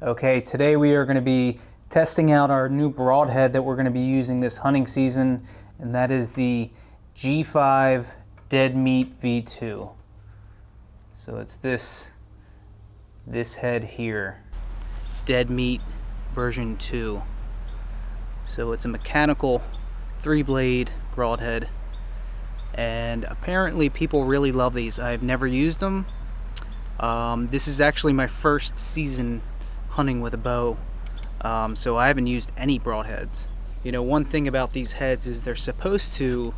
Okay, today we are going to be testing out our new broadhead that we're going to be using this hunting season, and that is the G5 Deadmeat V2. So it's this head here, Deadmeat version 2. So it's a mechanical 3-blade broadhead, and apparently people really love these. I've never used them. This is actually my first season hunting with a bow, so I haven't used any broadheads. You know, one thing about these heads is they're supposed to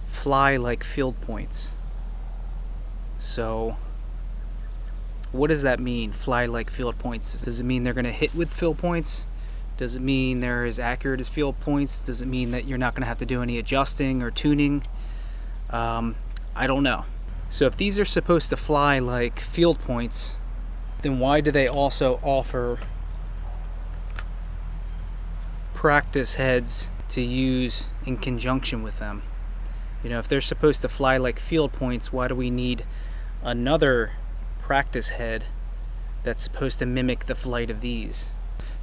fly like field points. So what does that mean, fly like field points? Does it mean they're going to hit with field points? Does it mean they're as accurate as field points? Does it mean that you're not going to have to do any adjusting or tuning? I don't know. So if these are supposed to fly like field points, then why do they also offer practice heads to use in conjunction with them? You know, if they're supposed to fly like field points, why do we need another practice head that's supposed to mimic the flight of these?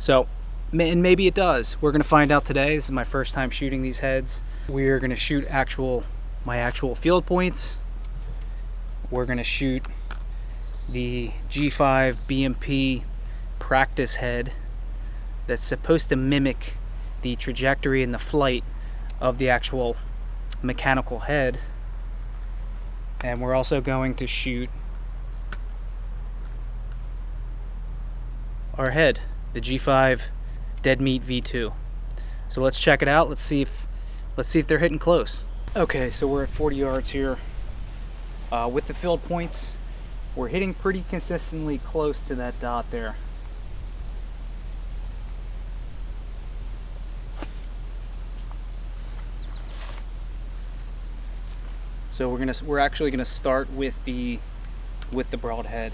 So, and maybe it does. We're going to find out today. This is my first time shooting these heads. We're going to shoot my actual field points. We're going to shoot the G5 BMP practice head that's supposed to mimic the trajectory and the flight of the actual mechanical head. And we're also going to shoot our head, the G5 Deadmeat V2. So let's check it out. Let's see if they're hitting close. Okay, so we're at 40 yards here. With the field points, we're hitting pretty consistently close to that dot there. So we're actually gonna start with the broadhead,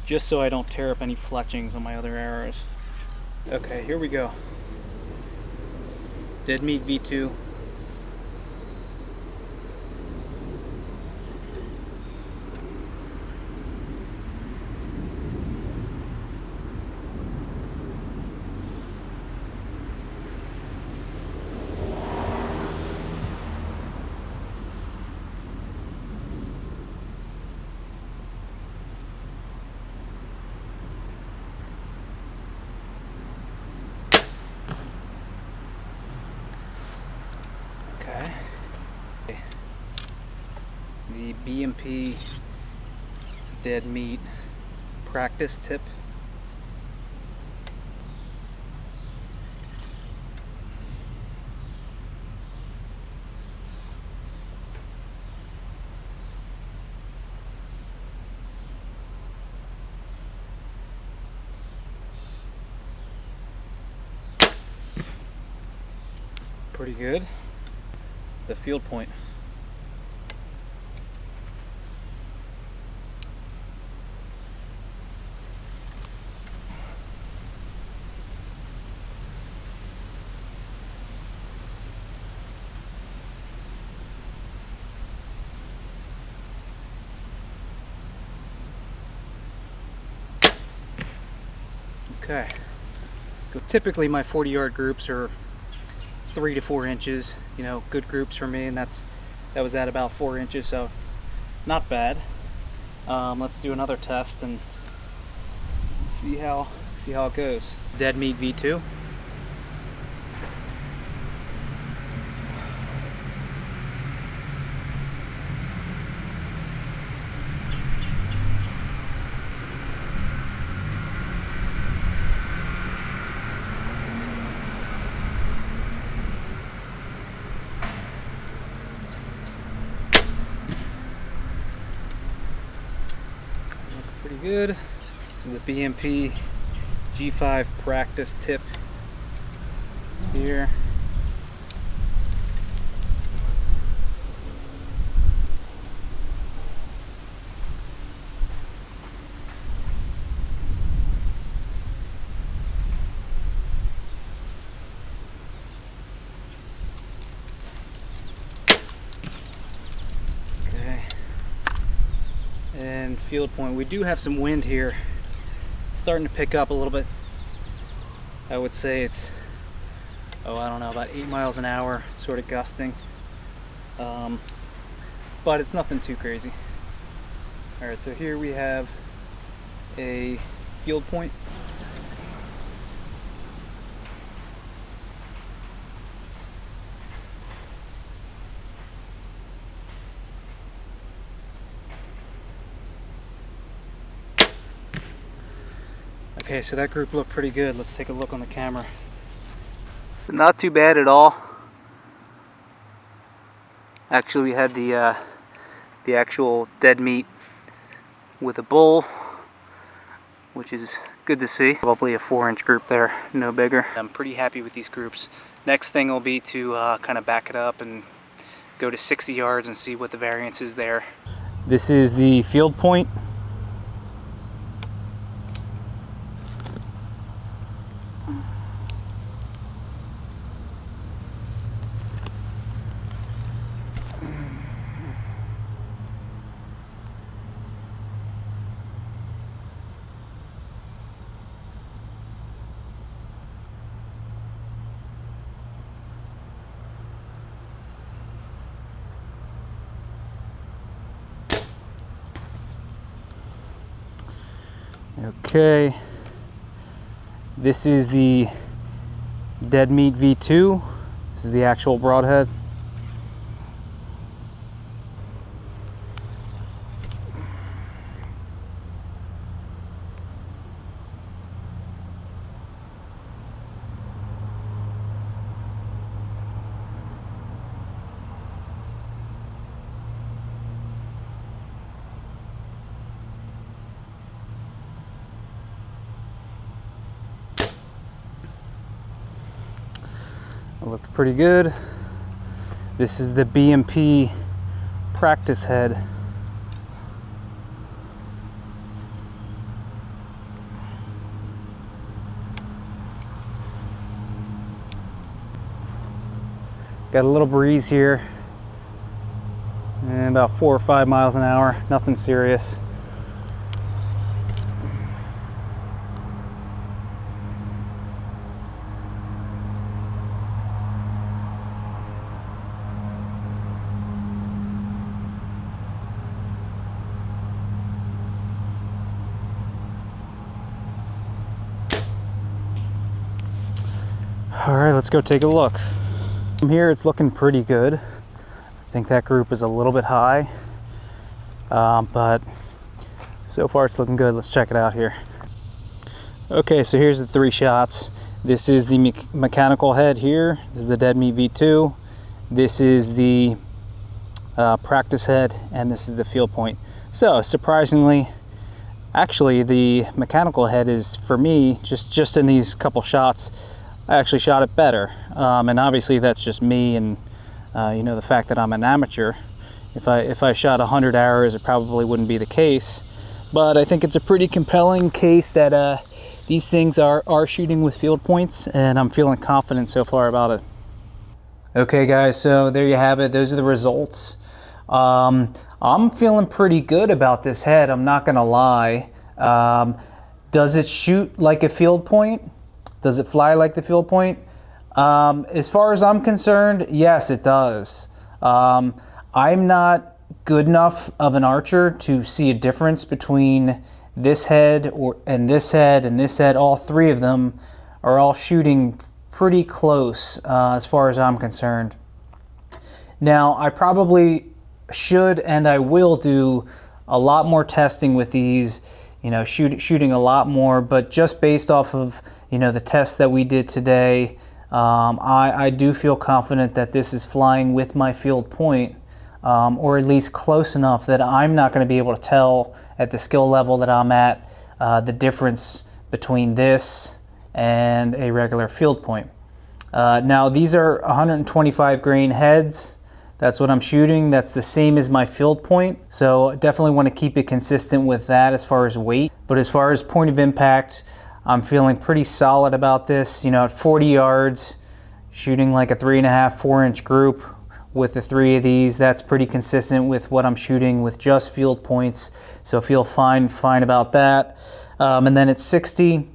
just so I don't tear up any fletchings on my other arrows. Okay, here we go. Deadmeat V2. The BMP Deadmeat practice tip. Pretty good. The field point. Okay. Typically my 40-yard groups are 3 to 4 inches. You know, good groups for me, and that was at about 4 inches, so not bad. Let's do another test and see how it goes. Deadmeat V2. Pretty good. So the BMP G5 practice tip here. and field point. We do have some wind here starting to pick up a little bit. I would say it's, I don't know, about 8 miles an hour, sort of gusting. But it's nothing too crazy. All right, so here we have a field point. Okay, so that group looked pretty good. Let's take a look on the camera. Not too bad at all. Actually, we had the actual dead meat with a bull, which is good to see. Probably a 4-inch group there, no bigger. I'm pretty happy with these groups. Next thing will be to kind of back it up and go to 60 yards and see what the variance is there. This is the field point. Okay, this is the Deadmeat V2. This is the actual broadhead. It looked pretty good. This is the BMP practice head. Got a little breeze here and about 4 or 5 miles an hour, nothing serious. All right, let's go take a look. From here, it's looking pretty good. I think that group is a little bit high, but so far it's looking good. Let's check it out here. Okay, so here's the 3 shots. This is the mechanical head here. This is the Deadmeat V2. This is the practice head, and this is the field point. So surprisingly, actually the mechanical head is, for me, just in these couple shots, I actually shot it better, and obviously that's just me and you know, the fact that I'm an amateur. If I shot 100 arrows, it probably wouldn't be the case, but I think it's a pretty compelling case that these things are shooting with field points, and I'm feeling confident so far about it. Okay guys, so there you have it. Those are the results. I'm feeling pretty good about this head, I'm not gonna lie. Does it shoot like a field point? Does it fly like the field point? As far as I'm concerned, yes, it does. I'm not good enough of an archer to see a difference between this head and this head and this head. All 3 of them are all shooting pretty close as far as I'm concerned. Now, I probably should and I will do a lot more testing with these, you know, shooting a lot more, but just based off of, you know, the test that we did today, I do feel confident that this is flying with my field point, or at least close enough that I'm not going to be able to tell at the skill level that I'm at the difference between this and a regular field point. Now these are 125 grain heads. That's what I'm shooting. That's the same as my field point. So definitely want to keep it consistent with that as far as weight. But as far as point of impact, I'm feeling pretty solid about this. You know, at 40 yards, shooting like a 3.5, 4-inch group with the 3 of these, that's pretty consistent with what I'm shooting with just field points. So feel fine about that. And then at 60,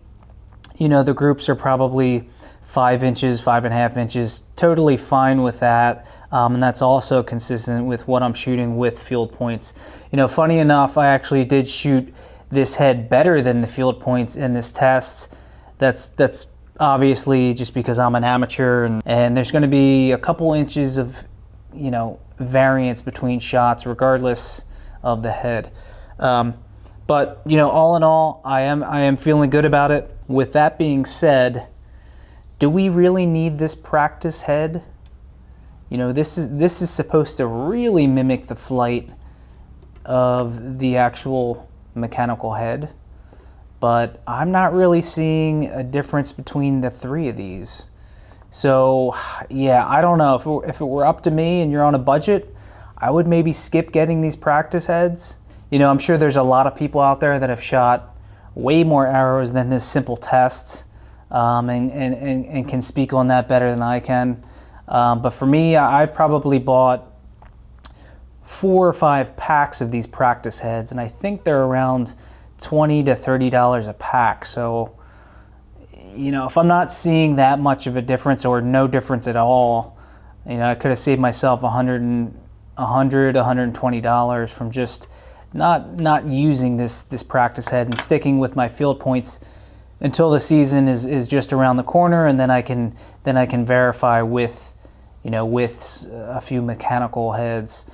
you know, the groups are probably 5 inches, 5.5 inches, totally fine with that. And that's also consistent with what I'm shooting with field points. You know, funny enough, I actually did shoot this head better than the field points in this test. That's obviously just because I'm an amateur, and there's going to be a couple inches of, you know, variance between shots regardless of the head. But, you know, all in all, I am feeling good about it. With that being said, do we really need this practice head? You know, this is supposed to really mimic the flight of the actual mechanical head, but I'm not really seeing a difference between the 3 of these. So yeah, I don't know, if it were up to me and you're on a budget, I would maybe skip getting these practice heads. You know, I'm sure there's a lot of people out there that have shot way more arrows than this simple test, and can speak on that better than I can. But for me, I've probably bought 4 or 5 packs of these practice heads, and I think they're around $20 to $30 a pack. So, you know, if I'm not seeing that much of a difference or no difference at all, you know, I could have saved myself $120 from just not using this practice head and sticking with my field points until the season is just around the corner, and then I can verify with, you know, with a few mechanical heads.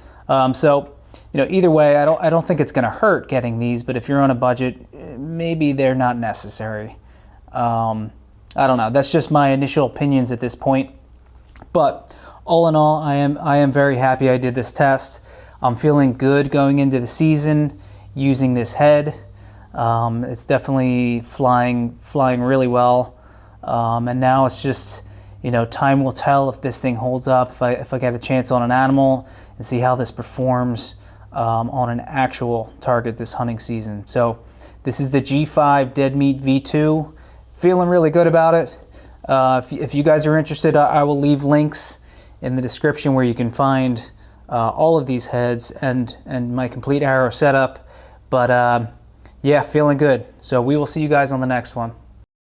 So, you know, either way, I don't think it's going to hurt getting these, but if you're on a budget, maybe they're not necessary. I don't know. That's just my initial opinions at this point. But all in all, I am very happy I did this test. I'm feeling good going into the season using this head. It's definitely flying really well. And now it's just, you know, time will tell if this thing holds up, if I get a chance on an animal, and see how this performs on an actual target this hunting season. So this is the G5 Deadmeat V2. Feeling really good about it. If you guys are interested, I will leave links in the description where you can find all of these heads and my complete arrow setup. But yeah, feeling good. So we will see you guys on the next one.